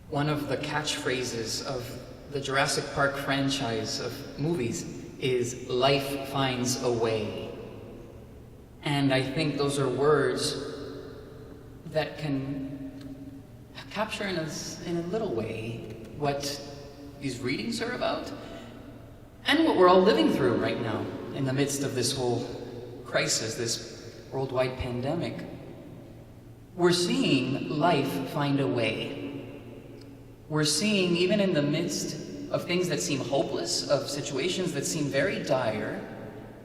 One of the catchphrases of the Jurassic Park franchise of movies is "life finds a way." And I think those are words that can capture in a little way what these readings are about and what we're all living through right now in the midst of this whole crisis, this worldwide pandemic. We're seeing life find a way. We're seeing, even in the midst of things that seem hopeless, of situations that seem very dire,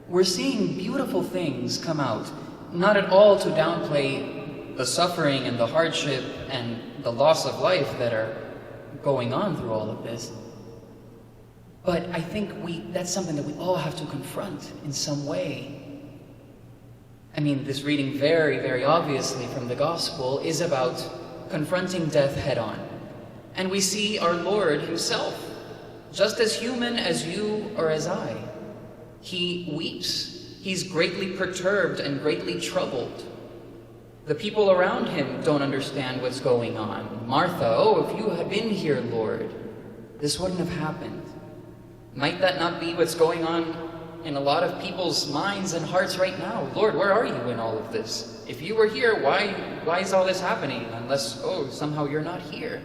we're seeing beautiful things come out, not at all to downplay the suffering and the hardship and the loss of life that are going on through all of this. But I think that's something that we all have to confront in some way. I mean, this reading very, very obviously from the Gospel is about confronting death head on. And we see our Lord himself, just as human as you or as I. He weeps. He's greatly perturbed and greatly troubled. The people around him don't understand what's going on. Martha, "Oh, if you had been here, Lord, this wouldn't have happened." Might that not be what's going on in a lot of people's minds and hearts right now? Lord, where are you in all of this? If you were here, why is all this happening? Unless, somehow you're not here.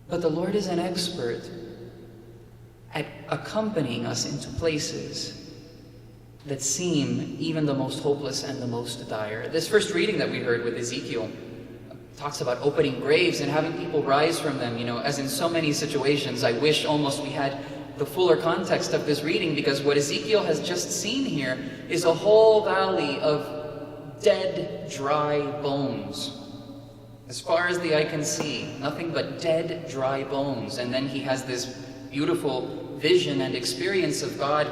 But the Lord is an expert at accompanying us into places that seem even the most hopeless and the most dire. This first reading that we heard with Ezekiel talks about opening graves and having people rise from them, as in so many situations. I wish almost we had the fuller context of this reading, because what Ezekiel has just seen here is a whole valley of dead, dry bones. As far as the eye can see, nothing but dead, dry bones. And then he has this beautiful vision and experience of God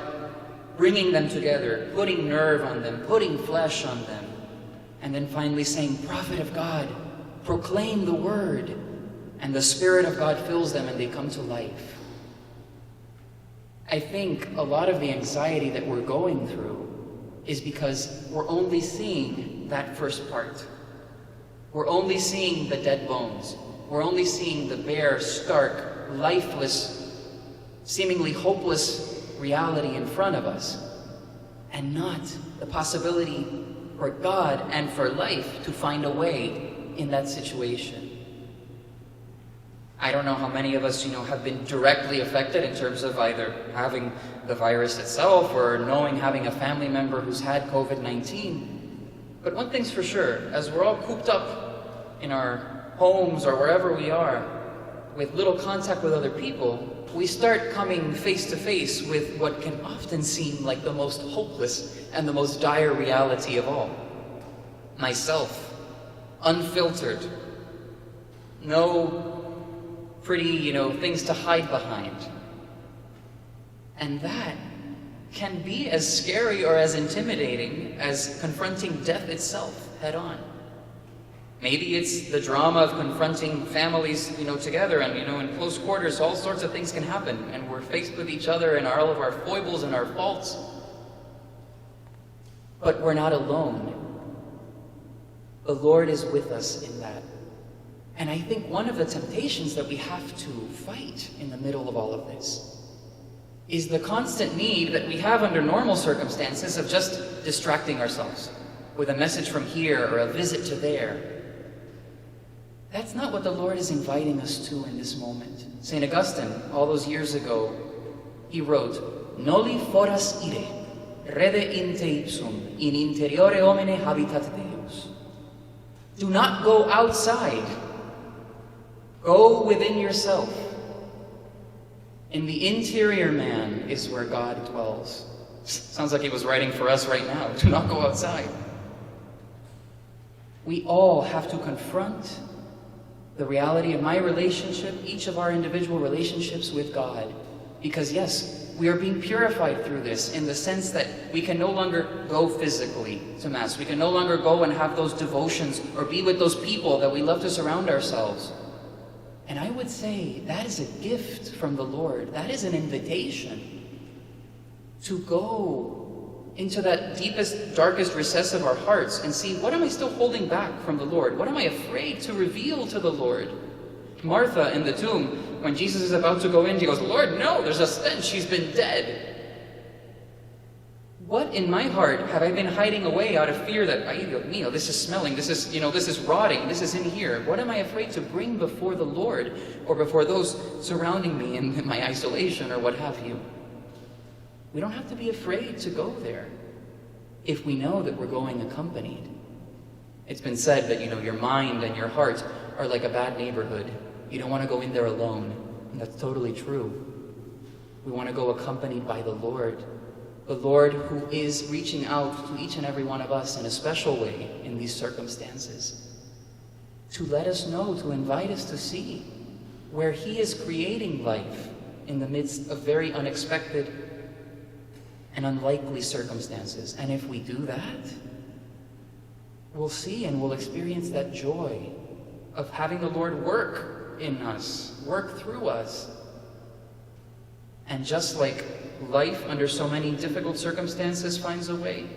bringing them together, putting nerve on them, putting flesh on them, and then finally saying, "Prophet of God, proclaim the word." And the Spirit of God fills them and they come to life. I think a lot of the anxiety that we're going through is because we're only seeing that first part. We're only seeing the dead bones. We're only seeing the bare, stark, lifeless, seemingly hopeless reality in front of us, and not the possibility for God and for life to find a way in that situation. I don't know how many of us, have been directly affected in terms of either having the virus itself or knowing having a family member who's had COVID-19. But one thing's for sure, as we're all cooped up in our homes or wherever we are, with little contact with other people, we start coming face to face with what can often seem like the most hopeless and the most dire reality of all. Myself, unfiltered, no pretty, things to hide behind. And that can be as scary or as intimidating as confronting death itself head on. Maybe it's the drama of confronting families, together, and, in close quarters, all sorts of things can happen, and we're faced with each other and all of our foibles and our faults. But we're not alone. The Lord is with us in that. And I think one of the temptations that we have to fight in the middle of all of this is the constant need that we have under normal circumstances of just distracting ourselves with a message from here or a visit to there. That's not what the Lord is inviting us to in this moment. St. Augustine, all those years ago, he wrote, "Noli foras ire, rede in te ipsum, in interiore homine habitat Deus." Do not go outside. Go within yourself. In the interior man is where God dwells. Sounds like he was writing for us right now. Do not go outside. We all have to confront the reality of my relationship, each of our individual relationships with God. Because yes, we are being purified through this in the sense that we can no longer go physically to Mass. We can no longer go and have those devotions or be with those people that we love to surround ourselves. And I would say that is a gift from the Lord. That is an invitation to go into that deepest, darkest recess of our hearts and see, what am I still holding back from the Lord? What am I afraid to reveal to the Lord? Martha in the tomb, when Jesus is about to go in, she goes, "Lord, no, there's a stench, she's been dead." What in my heart have I been hiding away out of fear that, this is smelling, this is rotting, this is in here? What am I afraid to bring before the Lord or before those surrounding me in my isolation or what have you? We don't have to be afraid to go there if we know that we're going accompanied. It's been said that, your mind and your heart are like a bad neighborhood. You don't want to go in there alone. And that's totally true. We want to go accompanied by the Lord who is reaching out to each and every one of us in a special way in these circumstances, to let us know, to invite us to see where He is creating life in the midst of very unexpected and unlikely circumstances. And if we do that, we'll see and we'll experience that joy of having the Lord work in us, work through us. And just like life under so many difficult circumstances finds a way,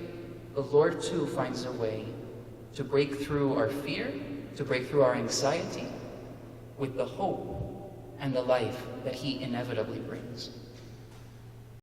the Lord too finds a way to break through our fear, to break through our anxiety with the hope and the life that He inevitably brings.